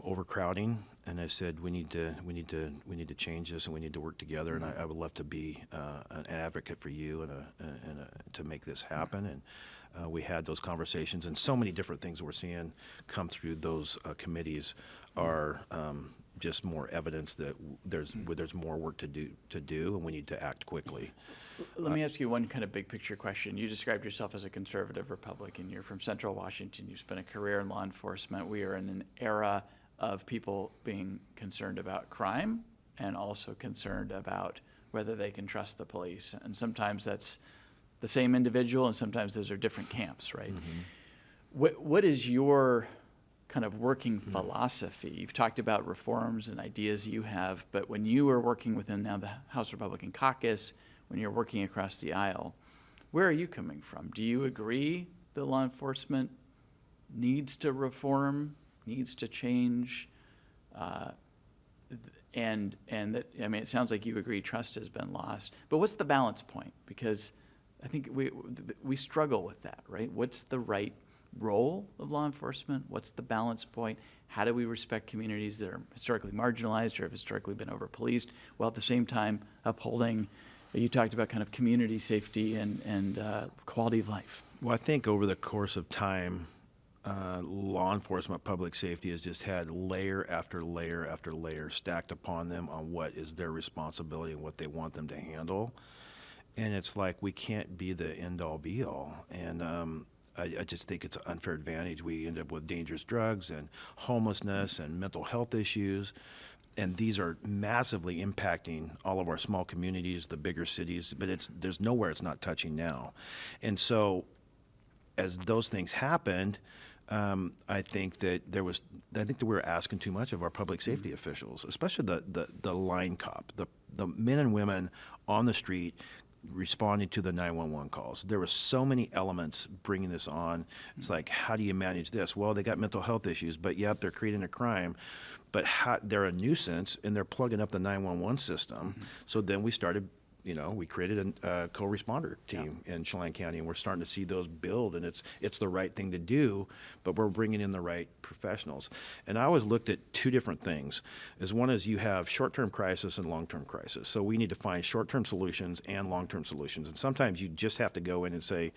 overcrowding, and I said we need to change this, and we need to work together. And I would love to be an advocate for you and to make this happen. And we had those conversations, and so many different things we're seeing come through those committees are just more evidence that there's more work to do, and we need to act quickly. Let me ask you one kind of big picture question. You described yourself as a conservative Republican. You're from Central Washington. You spent a career in law enforcement. We are in an era of people being concerned about crime and also concerned about whether they can trust the police. And sometimes that's the same individual, and sometimes those are different camps, right? What is your kind of working philosophy? You've talked about reforms and ideas you have, but when you are working within now the House Republican caucus, when you're working across the aisle, where are you coming from? Do you agree that law enforcement needs to reform, needs to change, and that, I mean, it sounds like you agree trust has been lost, but what's the balance point? Because I think we struggle with that, right? What's the right role of law enforcement? What's the balance point? How do we respect communities that are historically marginalized or have historically been over-policed, while at the same time upholding, you talked about kind of community safety and quality of life? Well, I think over the course of time, law enforcement, public safety has just had layer after layer after layer stacked upon them on what is their responsibility and what they want them to handle. And it's like we can't be the end-all, be-all. And I just think it's an unfair advantage. We end up with dangerous drugs and homelessness and mental health issues. And these are massively impacting all of our small communities, the bigger cities, but there's nowhere it's not touching now. And so as those things happened, I think that we were asking too much of our public safety officials, especially the line cop, the men and women on the street responding to the 911 calls. There were so many elements bringing this on. It's like, how do you manage this? Well, they got mental health issues, but yet they're creating a crime, but they're a nuisance and they're plugging up the 911 system. So then we started, we created a co-responder team in Chelan County, and we're starting to see those build, and it's the right thing to do, but we're bringing in the right professionals. And I always looked at two different things. One is you have short-term crisis and long-term crisis. So we need to find short-term solutions and long-term solutions. And sometimes you just have to go in and say,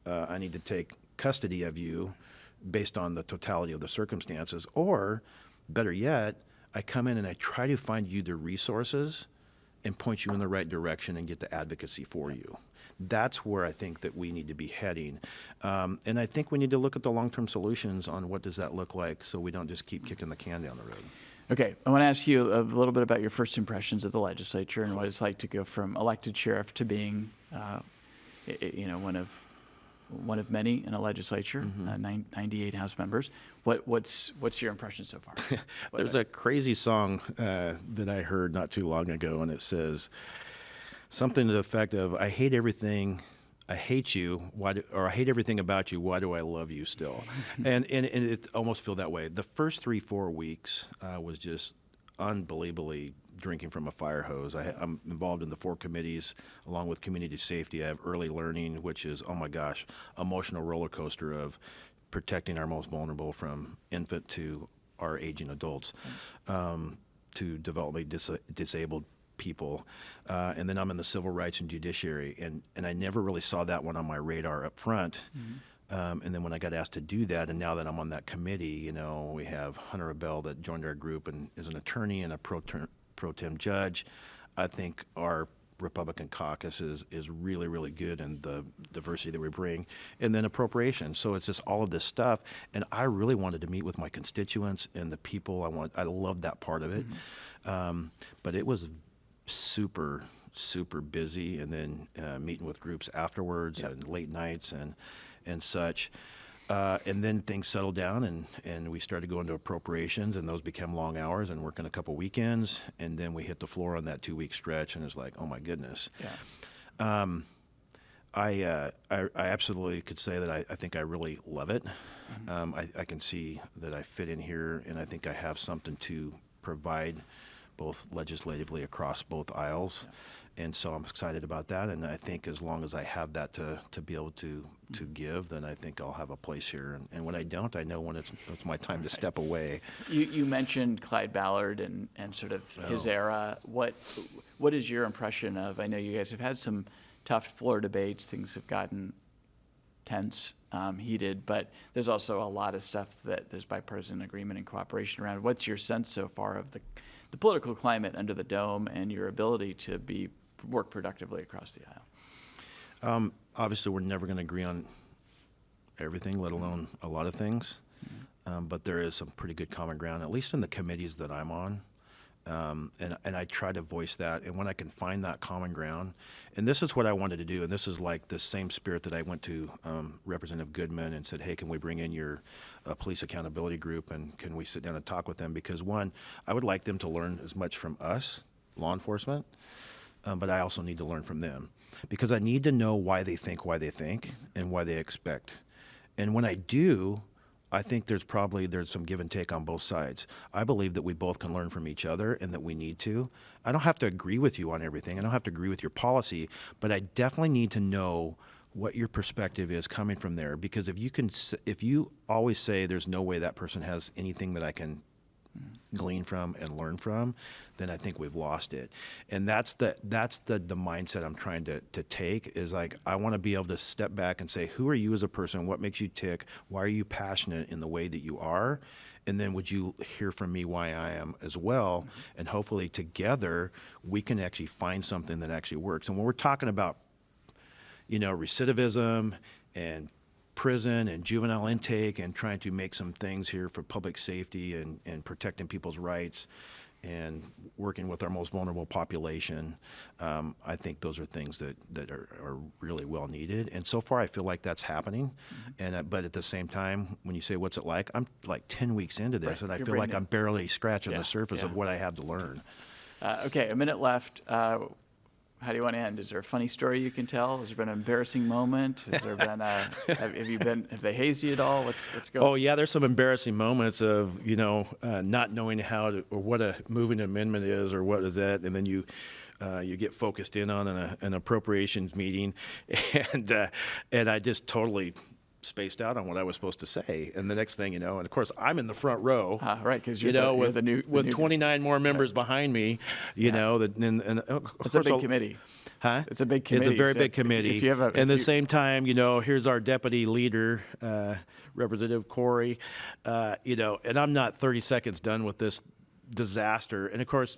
I need to take custody of you based on the totality of the circumstances. Or, better yet, I come in and I try to find you the resources and point you in the right direction and get the advocacy for you. That's where I think that we need to be heading. And I think we need to look at the long-term solutions on what does that look like so we don't just keep kicking the can down the road. Okay, I want to ask you a little bit about your first impressions of the legislature and what it's like to go from elected sheriff to being, one of many in a legislature, 98 House members. What's your impression so far? There's a crazy song that I heard not too long ago, and it says something to the effect of, I hate everything, I hate you, or I hate everything about you, why do I love you still? and it almost feel that way. The first 3-4 weeks was just unbelievably drinking from a fire hose. I'm involved in the 4 committees along with community safety. I have early learning, which is, oh my gosh, emotional roller coaster of protecting our most vulnerable from infant to our aging adults, to developmentally disabled people. And then I'm in the civil rights and judiciary. And I never really saw that one on my radar up front. And then when I got asked to do that, and now that I'm on that committee, we have Hunter Abell that joined our group and is an attorney and a pro tem judge. I think our Republican caucus is really, really good in the diversity that we bring. And then appropriations. So it's just all of this stuff. And I really wanted to meet with my constituents and the people. I loved that part of it. But it was super, super busy. And then meeting with groups afterwards and late nights and such. And then things settled down, and we started going to appropriations, and those became long hours and working a couple weekends. And then we hit the floor on that 2-week stretch, and it's like, oh my goodness. I absolutely could say that I think I really love it. I can see that I fit in here, and I think I have something to provide both legislatively across both aisles. And so I'm excited about that. And I think as long as I have that to be able to give, then I think I'll have a place here. And when I don't, I know when it's my time to step away. You mentioned Clyde Ballard and sort of his era. What is your impression of, I know you guys have had some tough floor debates. Things have gotten tense, heated, but there's also a lot of stuff that there's bipartisan agreement and cooperation around. What's your sense so far of the political climate under the dome and your ability to work productively across the aisle? Obviously, we're never going to agree on everything, let alone a lot of things. But there is some pretty good common ground, at least in the committees that I'm on. And I try to voice that. And when I can find that common ground, and this is what I wanted to do, and this is like the same spirit that I went to Representative Goodman and said, hey, can we bring in your police accountability group, and can we sit down and talk with them? Because one, I would like them to learn as much from us, law enforcement, but I also need to learn from them. Because I need to know why they think, and why they expect. And when I do, I think there's some give and take on both sides. I believe that we both can learn from each other and that we need to. I don't have to agree with you on everything. I don't have to agree with your policy, but I definitely need to know what your perspective is coming from there. Because if you always say there's no way that person has anything that I can glean from and learn from, then I think we've lost it. And that's the mindset I'm trying to take, is like, I want to be able to step back and say, who are you as a person? What makes you tick? Why are you passionate in the way that you are? And then would you hear from me why I am as well? And hopefully together we can actually find something that actually works. And when we're talking about, recidivism and prison and juvenile intake and trying to make some things here for public safety and protecting people's rights and working with our most vulnerable population, I think those are things that are really well needed. And so far I feel like that's happening. But at the same time, when you say what's it like, I'm like 10 weeks into this, and I feel like I'm barely scratching the surface of what I have to learn. Okay, a minute left. How do you want to end? Is there a funny story you can tell? Has there been an embarrassing moment? Has there been have they hazed you at all? What's going on? Oh yeah, there's some embarrassing moments of, not knowing how to, or what a moving amendment is, or what is that, and then you get focused in on an appropriations meeting, and I just totally spaced out on what I was supposed to say. And the next thing you know, and of course I'm in the front row, right? Because you're the new with 29 more members behind me, it's a big committee. Huh? It's a big committee. It's a very big committee. And the same time, here's our deputy leader, Representative Corey, and I'm not 30 seconds done with this disaster. And of course,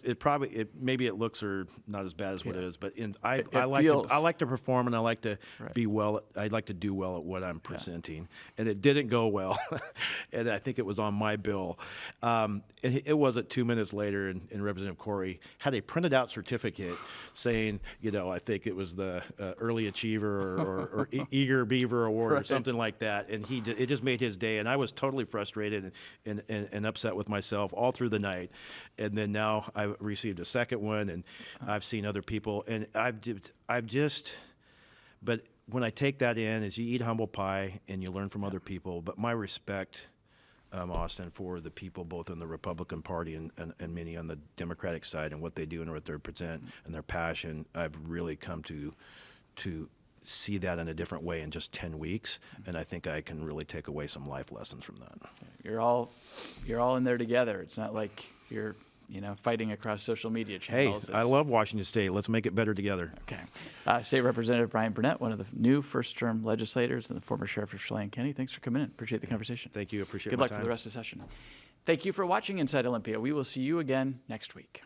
maybe it looks or not as bad as what it is, but I like to perform, and I like to be well. I like to do well at what I'm presenting, and it didn't go well, and I think it was on my bill. And it wasn't 2 minutes later, and Representative Corey had a printed out certificate saying, I think it was the Early Achiever or Eager Beaver Award or something like that, and it just made his day. And I was totally frustrated and upset with myself all through the night. And then now I received a second one, and I've seen other people, and but when I take that in, is you eat humble pie and you learn from other people. But my respect, Austin, for the people both in the Republican Party and many on the Democratic side, and what they do and what they present and their passion, I've really come to see that in a different way in just 10 weeks. And I think I can really take away some life lessons from that. You're all in there together. It's not like you're fighting across social media channels. Hey, I love Washington State. Let's make it better together. Okay. State Representative Brian Burnett, one of the new first-term legislators and the former sheriff of Chelan County. Thanks for coming in. Appreciate the conversation. Thank you. Appreciate Good my luck time. for the rest of the session. Thank you for watching Inside Olympia. We will see you again next week.